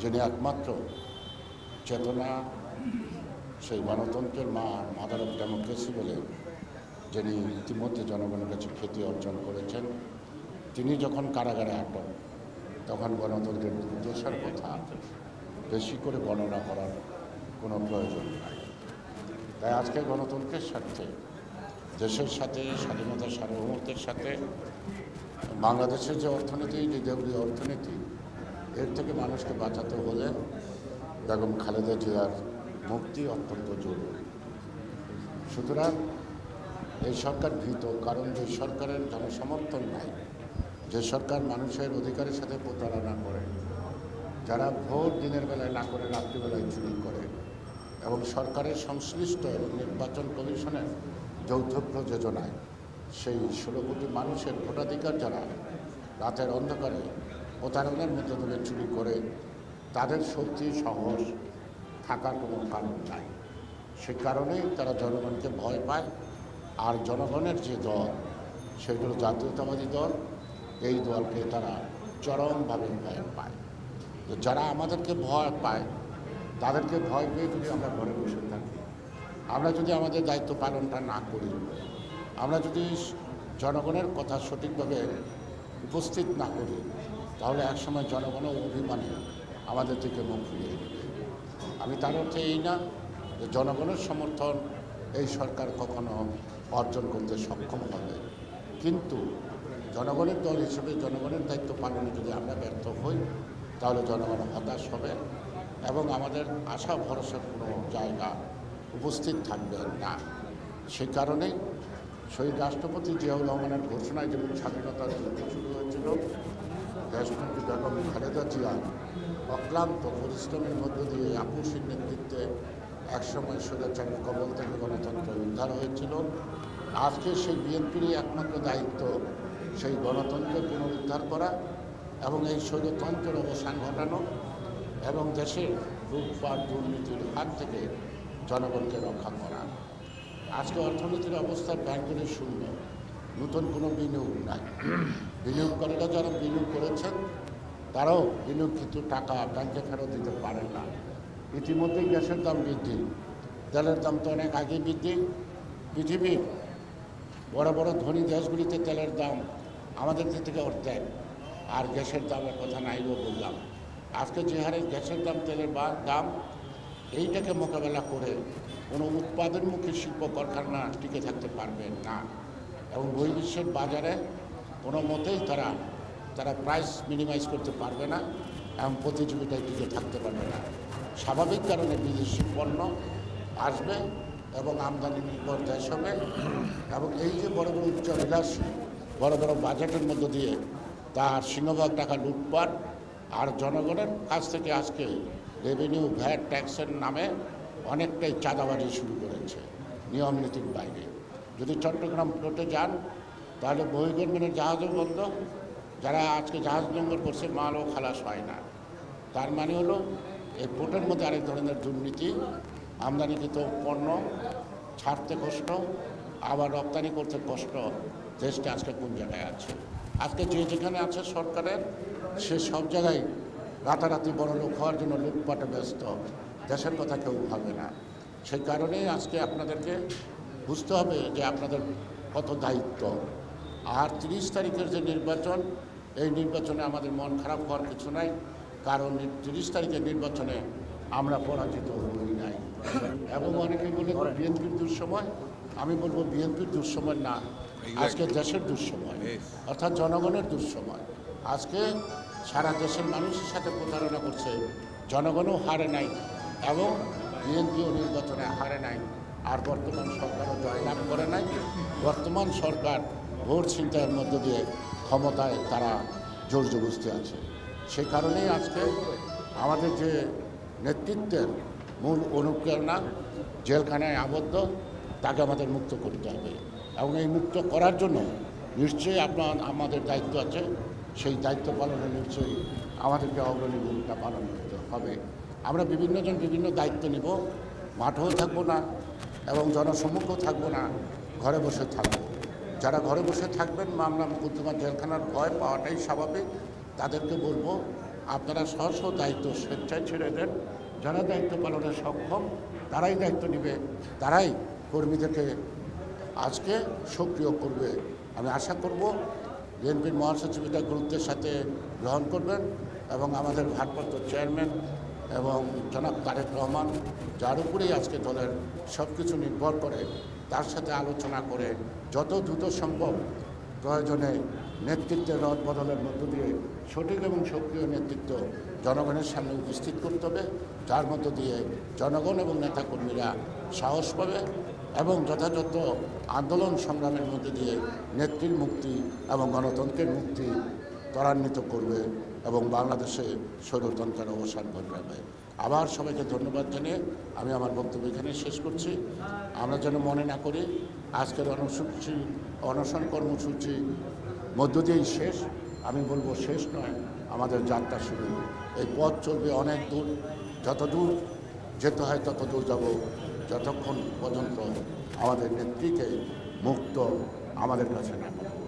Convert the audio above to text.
যিনি একমাত্র চেতনা, সেই গণতন্ত্রের মা, মাদার অফ ডেমোক্রেসি বলে যিনি ইতিমধ্যে জনগণের কাছে খ্যাতি অর্জন করেছেন, তিনি যখন কারাগারে আটক, তখন গণতন্ত্রের দুর্দশার কথা বেশি করে বর্ণনা করার কোনো প্রয়োজন নাই। তাই আজকে গণতন্ত্রের স্বার্থে, দেশের সাথে, স্বাধীনতার সার্বভৌমত্বের সাথে বাংলাদেশের যে অর্থনীতি, যে দেউলিয়া অর্থনীতি, এর থেকে মানুষকে বাঁচাতে হলে বেগম খালেদা জিয়ার মুক্তি অত্যন্ত জরুরি। সুতরাং এই সরকার ভীত, কারণ যে সরকারের জনসমর্থন নাই, যে সরকার মানুষের অধিকারের সাথে প্রতারণা করে, যারা ভোট দিনের বেলায় না করে রাত্রিবেলায় চুরি করে, এবং সরকারের সংশ্লিষ্ট নির্বাচন কমিশনের যৌথ প্রযোজনায় সেই 16 কোটি মানুষের ভোটাধিকার যারা রাতের অন্ধকারে প্রতারণার মধ্য দিয়ে চুরি করে, তাদের শক্তি সাহস থাকার কোনো কারণ নাই। সে কারণেই তারা জনগণকে ভয় পায়। আর জনগণের যে দল, সেগুলো জাতীয়তাবাদী দল, এই দলকে তারা চরমভাবে ভয় পায়। তো যারা আমাদেরকে ভয় পায়, তাদেরকে ভয় পেয়ে যদি আমরা ঘরে বসে থাকি, আমরা যদি আমাদের দায়িত্ব পালনটা না করি, আমরা যদি জনগণের কথা সঠিকভাবে উপস্থিত না করি, তাহলে একসময় জনগণও অভিমানে আমাদের থেকে মুখ ফিরিয়ে নেবে। আমি তার অর্থে এই না যে জনগণের সমর্থন এই সরকার কখনো অর্জন করতে সক্ষম হবে, কিন্তু জনগণের দল হিসেবে জনগণের দায়িত্ব পালনে যদি আমরা ব্যর্থ হই, তাহলে জনগণ হতাশ হবে এবং আমাদের আশা ভরসার কোনো জায়গা উপস্থিত থাকবে না। সেই কারণেই শহীদ রাষ্ট্রপতি জিয়াউর রহমানের ঘোষণায় যেমন স্বাধীনতার যুদ্ধ শুরু হয়েছিল, দেশনেত্রী বেগম খালেদা জিয়া অক্লান্ত পরিশ্রমের মধ্য দিয়ে আপুসীর নেতৃত্বে একসময় স্বৈরাচারের কবল থেকে গণতন্ত্র উদ্ধার হয়েছিল। আজকে সেই বিএনপিরই একমাত্র দায়িত্ব সেই গণতন্ত্র পুনরুদ্ধার করা এবং এই স্বৈরতন্ত্রের অবসান ঘটানো এবং দেশের লুটপাট দুর্নীতির হাত থেকে জনগণকে রক্ষা করা। আজকে অর্থনীতির অবস্থা ব্যাংকের শূন্য, নতুন কোনো বিনিয়োগ নাই। বিনিয়োগকারীরা যারা বিনিয়োগ করেছেন, তারাও বিনিয়োগকৃত টাকা ব্যাংকে ফেরত দিতে পারেন না। ইতিমধ্যেই গ্যাসের দাম বৃদ্ধি, তেলের দাম তো অনেক আগে বৃদ্ধি। পৃথিবীর বড় বড় ধনী দেশগুলিতে তেলের দাম আমাদের থেকে অর্ধেক, আর গ্যাসের দামের কথা নাইও বললাম। আজকে যে হারে গ্যাসের দাম, তেলের দাম, এইটাকে মোকাবেলা করে কোনো উৎপাদনমুখী শিল্প কারখানা টিকে থাকতে পারবে না এবং বহির্বিশ্বের বাজারে কোনো মতেই তারা প্রাইস মিনিমাইজ করতে পারবে না এবং প্রতিযোগিতায় টিকে থাকতে পারবে না। স্বাভাবিক কারণে বিদেশি পণ্য আসবে এবং আমদানি নির্ভর দেশ হবে এবং এই যে বড় বড় উচ্চাভিলাষী বড় বড় বাজেটের মধ্য দিয়ে তার সিংহভাগ টাকা লুটপাট আর জনগণের কাছ থেকে আজকে রেভিনিউ, ভ্যাট, ট্যাক্সের নামে অনেকটাই চাঁদাবাজি শুরু করেছে নিয়ম নীতির বাইরে। যদি চট্টগ্রাম পোর্টে যান, তাহলে বহির্গমনের জাহাজও বন্ধ। যারা আজকে জাহাজ নোঙ্গর করছে, মালও খালাস হয় না। তার মানে হলো এই পোর্টের মধ্যে আরেক ধরনের দুর্নীতি, আমদানিকৃত পণ্য ছাড়তে কষ্ট, আবার রপ্তানি করতে কষ্ট। দেশটা আজকে কোন জায়গায় আছে? আজকে যে যেখানে আছে সরকারের, সে সব জায়গায় রাতারাতি বড় লোক হওয়ার জন্য লুটপাটে ব্যস্ত, দেশের কথা কেউ ভাবে না। সেই কারণেই আজকে আপনাদেরকে বুঝতে হবে যে আপনাদের কত দায়িত্ব। আর 30 তারিখের যে নির্বাচন, এই নির্বাচনে আমাদের মন খারাপ হওয়ার কিছু নাই, কারণ 30 তারিখের নির্বাচনে আমরা পরাজিত হই নাই। এবং অনেকে বলে বিএনপির দুঃসময়, আমি বলবো বিএনপির দুঃসময় না, আজকে দেশের দুঃসময়, অর্থাৎ জনগণের দুঃসময়। আজকে সারা দেশের মানুষের সাথে প্রতারণা করছে, জনগণও হারে নাই এবং বিএনপিও নির্বাচনে হারে নাই, আর বর্তমান সরকারও জয়লাভ করে নাই। বর্তমান সরকার ভোট ছিনতাইয়ের মধ্য দিয়ে ক্ষমতায় তারা জোর জবরদস্তি আছে। সেই কারণেই আজকে আমাদের যে নেতৃত্বের মূল অনুপ্রেরণা জেলখানায় আবদ্ধ, তাকে আমাদের মুক্ত করতে হবে এবং এই মুক্ত করার জন্য নিশ্চয়ই আমাদের দায়িত্ব আছে। সেই দায়িত্ব পালনে নিশ্চয়ই আমাদেরকে অগ্রণী ভূমিকা পালন করতে হবে। আমরা বিভিন্নজন বিভিন্ন দায়িত্ব নেব, মাঠেও থাকবো না এবং জনসম্মুখেও থাকবো না, ঘরে বসে থাকবো। যারা ঘরে বসে থাকবেন, মামলা মুকদ্দমা জেলখানার ভয় পাওয়াটাই স্বাভাবিক, তাদেরকে বলবো আপনারা স্ব দায়িত্ব স্বেচ্ছায় ছেড়ে দেন। যারা দায়িত্ব পালনে সক্ষম তারাই দায়িত্ব নেবে, তারাই কর্মীদেরকে আজকে সক্রিয় করবে। আমি আশা করব বিএনপির মহাসচিব এটা গুরুত্বের সাথে গ্রহণ করবেন এবং আমাদের ভারপ্রাপ্ত চেয়ারম্যান এবং জনাব তারেক রহমান, যার উপরেই আজকে দলের সব কিছু নির্ভর করে, তার সাথে আলোচনা করে যত দ্রুত সম্ভব প্রয়োজনে নেতৃত্বের রদ বদলের মধ্য দিয়ে সঠিক এবং সক্রিয় নেতৃত্ব জনগণের সামনে উপস্থিত করতে হবে, যার মধ্য দিয়ে জনগণ এবং নেতাকর্মীরা সাহস পাবে এবং যথাযথ আন্দোলন সংগ্রামের মধ্যে দিয়ে নেত্রীর মুক্তি এবং গণতন্ত্রের মুক্তি ত্বরান্বিত করবে এবং বাংলাদেশে স্বৈরতন্ত্রের অবসান ঘটাবে। আবার সবাইকে ধন্যবাদ জানিয়ে আমি আমার বক্তব্য এখানে শেষ করছি। আমরা যেন মনে না করি আজকের অনশন কর্মসূচি মধ্য দিয়েই শেষ। আমি বলবো শেষ নয়, আমাদের যাত্রা শুরু। এই পথ চলবে অনেক দূর, যত দূর যেতে হয় তত দূর যাব, যতক্ষণ পর্যন্ত আমাদের নেত্রীকে মুক্ত আমাদের কাছে না পাবো।